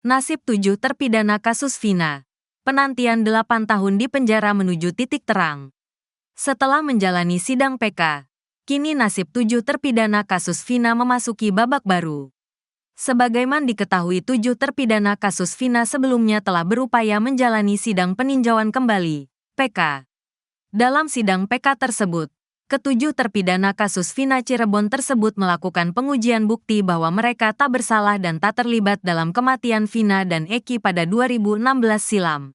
Nasib 7 terpidana kasus Vina. Penantian 8 tahun di penjara menuju titik terang. Setelah menjalani sidang PK, kini nasib 7 terpidana kasus Vina memasuki babak baru. Sebagaimana diketahui 7 terpidana kasus Vina sebelumnya telah berupaya menjalani sidang peninjauan kembali, PK. Dalam sidang PK tersebut, ketujuh terpidana kasus Vina Cirebon tersebut melakukan pengujian bukti bahwa mereka tak bersalah dan tak terlibat dalam kematian Vina dan Eki pada 2016 silam.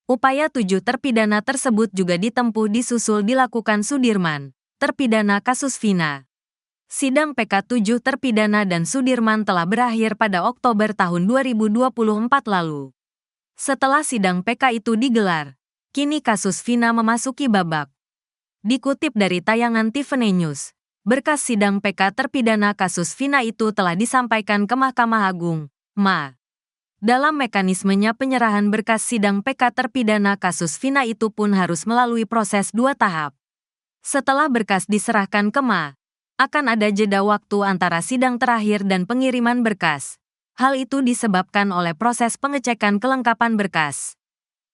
Upaya 7 terpidana tersebut juga ditempuh disusul dilakukan Sudirman, terpidana kasus Vina. Sidang PK 7 terpidana dan Sudirman telah berakhir pada Oktober tahun 2024 lalu. Setelah sidang PK itu digelar, kini kasus Vina memasuki babak. Dikutip dari tayangan TVNI News, berkas sidang PK terpidana kasus Vina itu telah disampaikan ke Mahkamah Agung, MA. Dalam mekanismenya penyerahan berkas sidang PK terpidana kasus Vina itu pun harus melalui proses 2 tahap. Setelah berkas diserahkan ke MA, akan ada jeda waktu antara sidang terakhir dan pengiriman berkas. Hal itu disebabkan oleh proses pengecekan kelengkapan berkas.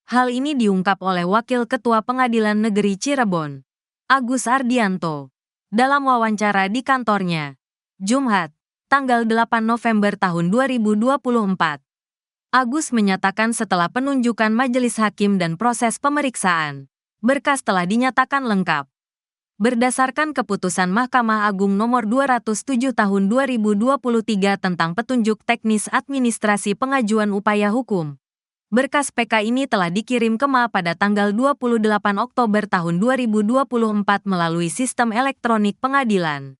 Hal ini diungkap oleh Wakil Ketua Pengadilan Negeri Cirebon, Agus Ardianto, dalam wawancara di kantornya, Jumat, tanggal 8 November tahun 2024. Agus menyatakan setelah penunjukan majelis hakim dan proses pemeriksaan, berkas telah dinyatakan lengkap. Berdasarkan keputusan Mahkamah Agung nomor 207 tahun 2023 tentang petunjuk teknis administrasi pengajuan upaya hukum, berkas PK ini telah dikirim ke MA pada tanggal 28 Oktober tahun 2024 melalui sistem elektronik pengadilan.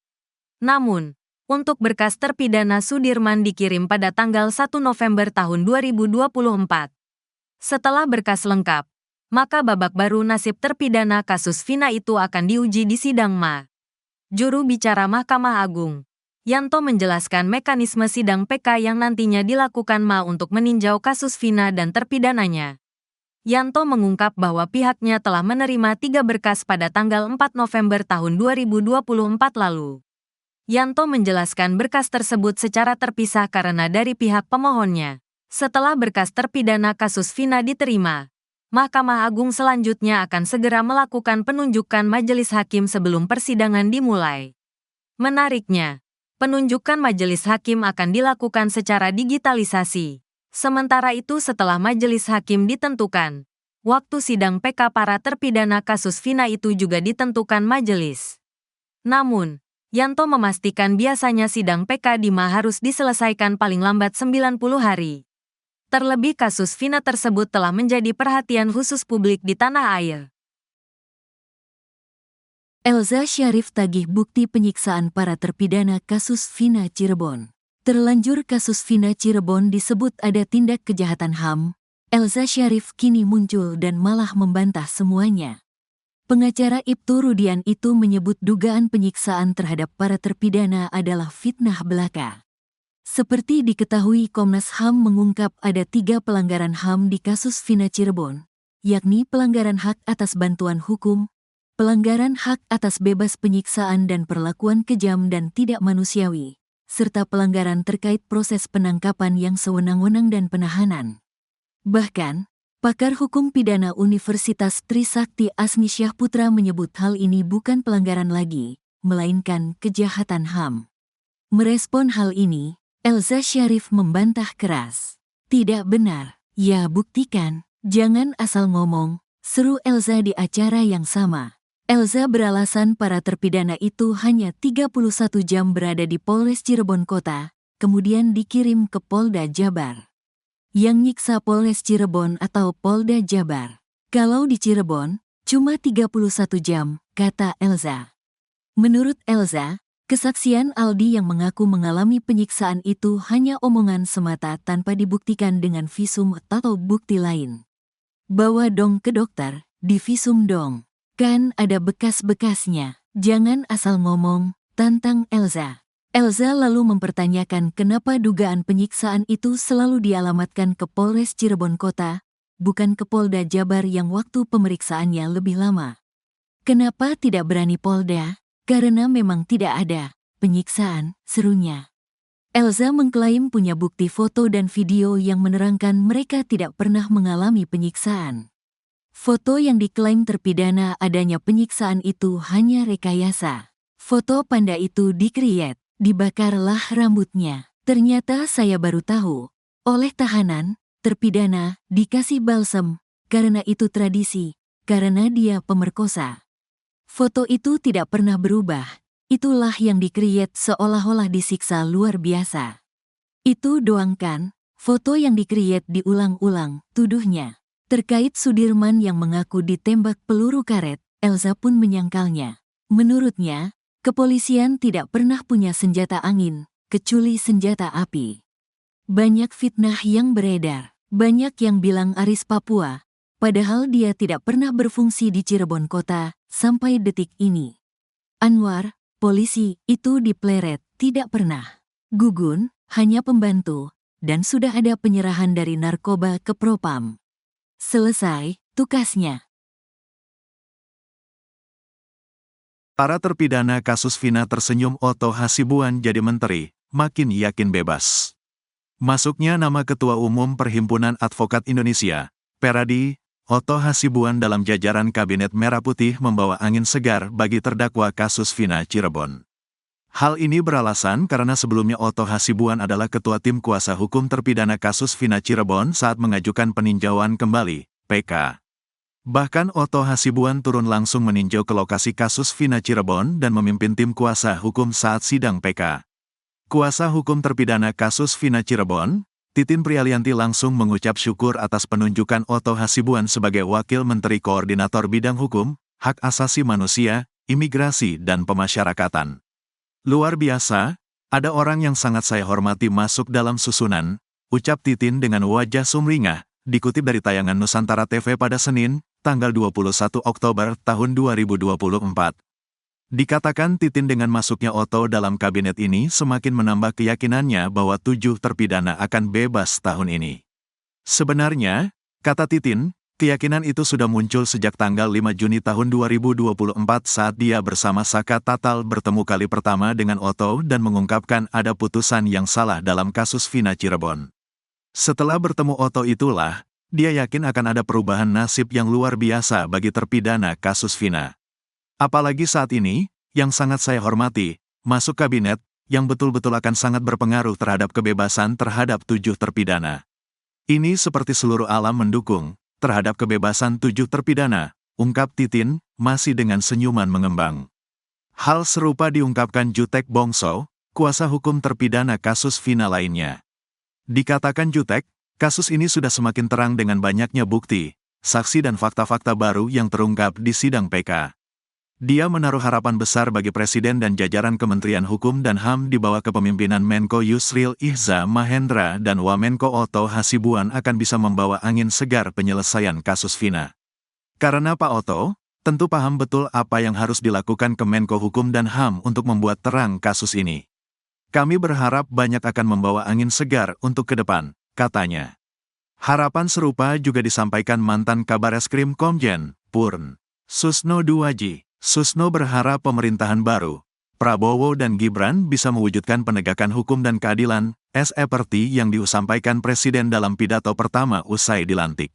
Namun, untuk berkas terpidana Sudirman dikirim pada tanggal 1 November tahun 2024. Setelah berkas lengkap, maka babak baru nasib terpidana kasus Vina itu akan diuji di sidang MA. Juru bicara Mahkamah Agung, Yanto menjelaskan mekanisme sidang PK yang nantinya dilakukan MA untuk meninjau kasus Vina dan terpidananya. Yanto mengungkap bahwa pihaknya telah menerima 3 berkas pada tanggal 4 November tahun 2024 lalu. Yanto menjelaskan berkas tersebut secara terpisah karena dari pihak pemohonnya. Setelah berkas terpidana kasus Vina diterima, Mahkamah Agung selanjutnya akan segera melakukan penunjukan majelis hakim sebelum persidangan dimulai. Menariknya, penunjukan majelis hakim akan dilakukan secara digitalisasi. Sementara itu setelah majelis hakim ditentukan, waktu sidang PK para terpidana kasus Vina itu juga ditentukan majelis. Namun, Yanto memastikan biasanya sidang PK di MA harus diselesaikan paling lambat 90 hari. Terlebih kasus Vina tersebut telah menjadi perhatian khusus publik di tanah air. Elza Syarif tagih bukti penyiksaan para terpidana kasus Vina Cirebon. Terlanjur kasus Vina Cirebon disebut ada tindak kejahatan HAM, Elza Syarif kini muncul dan malah membantah semuanya. Pengacara Ibtu Rudian itu menyebut dugaan penyiksaan terhadap para terpidana adalah fitnah belaka. Seperti diketahui Komnas HAM mengungkap ada 3 pelanggaran HAM di kasus Vina Cirebon, yakni pelanggaran hak atas bantuan hukum, pelanggaran hak atas bebas penyiksaan dan perlakuan kejam dan tidak manusiawi, serta pelanggaran terkait proses penangkapan yang sewenang-wenang dan penahanan. Bahkan, pakar hukum pidana Universitas Trisakti Asmisyah Putra menyebut hal ini bukan pelanggaran lagi, melainkan kejahatan HAM. Merespon hal ini, Elza Syarif membantah keras. Tidak benar, ya buktikan, jangan asal ngomong, seru Elza di acara yang sama. Elza beralasan para terpidana itu hanya 31 jam berada di Polres Cirebon Kota, kemudian dikirim ke Polda Jabar. Yang nyiksa Polres Cirebon atau Polda Jabar. Kalau di Cirebon, cuma 31 jam, kata Elza. Menurut Elza, kesaksian Aldi yang mengaku mengalami penyiksaan itu hanya omongan semata tanpa dibuktikan dengan visum atau bukti lain. Bawa dong ke dokter, di visum dong. Kan ada bekas-bekasnya. Jangan asal ngomong, tantang Elza. Elza lalu mempertanyakan kenapa dugaan penyiksaan itu selalu dialamatkan ke Polres Cirebon Kota, bukan ke Polda Jabar yang waktu pemeriksaannya lebih lama. Kenapa tidak berani Polda? Karena memang tidak ada penyiksaan, serunya. Elza mengklaim punya bukti foto dan video yang menerangkan mereka tidak pernah mengalami penyiksaan. Foto yang diklaim terpidana adanya penyiksaan itu hanya rekayasa. Foto panda itu dikreat, dibakarlah rambutnya. Ternyata saya baru tahu. Oleh tahanan, terpidana dikasih balsem, karena itu tradisi, karena dia pemerkosa. Foto itu tidak pernah berubah. Itulah yang dikreat seolah-olah disiksa luar biasa. Itu doang kan? Foto yang dikreat diulang-ulang, tuduhnya. Terkait Sudirman yang mengaku ditembak peluru karet, Elza pun menyangkalnya. Menurutnya, kepolisian tidak pernah punya senjata angin, kecuali senjata api. Banyak fitnah yang beredar. Banyak yang bilang Aris Papua, padahal dia tidak pernah berfungsi di Cirebon kota sampai detik ini. Anwar, polisi, itu dipleret, tidak pernah. Gugun, hanya pembantu, dan sudah ada penyerahan dari narkoba ke Propam. Selesai, tukasnya. Para terpidana kasus Vina tersenyum Otto Hasibuan jadi menteri, makin yakin bebas. Masuknya nama Ketua Umum Perhimpunan Advokat Indonesia, Peradi, Otto Hasibuan dalam jajaran Kabinet Merah Putih membawa angin segar bagi terdakwa kasus Vina Cirebon. Hal ini beralasan karena sebelumnya Otto Hasibuan adalah Ketua Tim Kuasa Hukum terpidana kasus Vina Cirebon saat mengajukan peninjauan kembali, PK. Bahkan Otto Hasibuan turun langsung meninjau ke lokasi kasus Vina Cirebon dan memimpin tim kuasa hukum saat sidang PK. Kuasa hukum terpidana kasus Vina Cirebon, Titin Prialianti langsung mengucap syukur atas penunjukan Otto Hasibuan sebagai Wakil Menteri Koordinator Bidang Hukum, Hak Asasi Manusia, Imigrasi dan Pemasyarakatan. Luar biasa, ada orang yang sangat saya hormati masuk dalam susunan, ucap Titin dengan wajah sumringah, dikutip dari tayangan Nusantara TV pada Senin, tanggal 21 Oktober tahun 2024. Dikatakan Titin dengan masuknya Otto dalam kabinet ini semakin menambah keyakinannya bahwa 7 terpidana akan bebas tahun ini. Sebenarnya, kata Titin, keyakinan itu sudah muncul sejak tanggal 5 Juni tahun 2024 saat dia bersama Saka Tatal bertemu kali pertama dengan Otto dan mengungkapkan ada putusan yang salah dalam kasus Vina Cirebon. Setelah bertemu Otto itulah, dia yakin akan ada perubahan nasib yang luar biasa bagi terpidana kasus Vina. Apalagi saat ini, yang sangat saya hormati, masuk kabinet, yang betul-betul akan sangat berpengaruh terhadap kebebasan terhadap 7 terpidana. Ini seperti seluruh alam mendukung terhadap kebebasan 7 terpidana, ungkap Titin, masih dengan senyuman mengembang. Hal serupa diungkapkan Jutek Bongso, kuasa hukum terpidana kasus Vina lainnya. Dikatakan Jutek, kasus ini sudah semakin terang dengan banyaknya bukti, saksi dan fakta-fakta baru yang terungkap di sidang PK. Dia menaruh harapan besar bagi Presiden dan jajaran Kementerian Hukum dan HAM di bawah kepemimpinan Menko Yusril Ihza Mahendra dan Wamenko Otto Hasibuan akan bisa membawa angin segar penyelesaian kasus Vina. Karena Pak Otto, tentu paham betul apa yang harus dilakukan Kemenko Hukum dan HAM untuk membuat terang kasus ini. Kami berharap banyak akan membawa angin segar untuk ke depan, katanya. Harapan serupa juga disampaikan mantan Kabareskrim Komjen, Purn. Susno Duwaji. Susno berharap pemerintahan baru, Prabowo dan Gibran bisa mewujudkan penegakan hukum dan keadilan, seperti yang disampaikan Presiden dalam pidato pertama usai dilantik.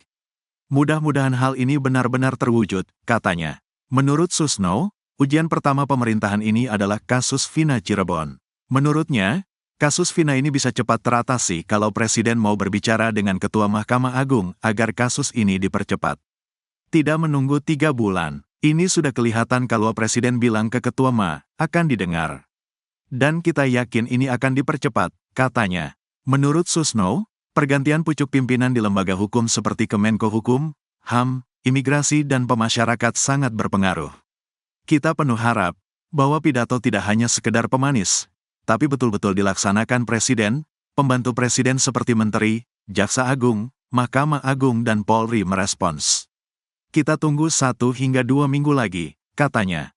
Mudah-mudahan hal ini benar-benar terwujud, katanya. Menurut Susno, ujian pertama pemerintahan ini adalah kasus Vina Cirebon. Menurutnya, kasus Vina ini bisa cepat teratasi kalau Presiden mau berbicara dengan Ketua Mahkamah Agung agar kasus ini dipercepat. Tidak menunggu 3 bulan. Ini sudah kelihatan kalau Presiden bilang ke Ketua MA, akan didengar. Dan kita yakin ini akan dipercepat, katanya. Menurut Susno, pergantian pucuk pimpinan di lembaga hukum seperti Kemenko Hukum, HAM, Imigrasi dan Pemasyarakatan sangat berpengaruh. Kita penuh harap bahwa pidato tidak hanya sekedar pemanis, tapi betul-betul dilaksanakan Presiden, pembantu Presiden seperti Menteri, Jaksa Agung, Mahkamah Agung dan Polri merespons. Kita tunggu 1 hingga 2 minggu lagi, katanya.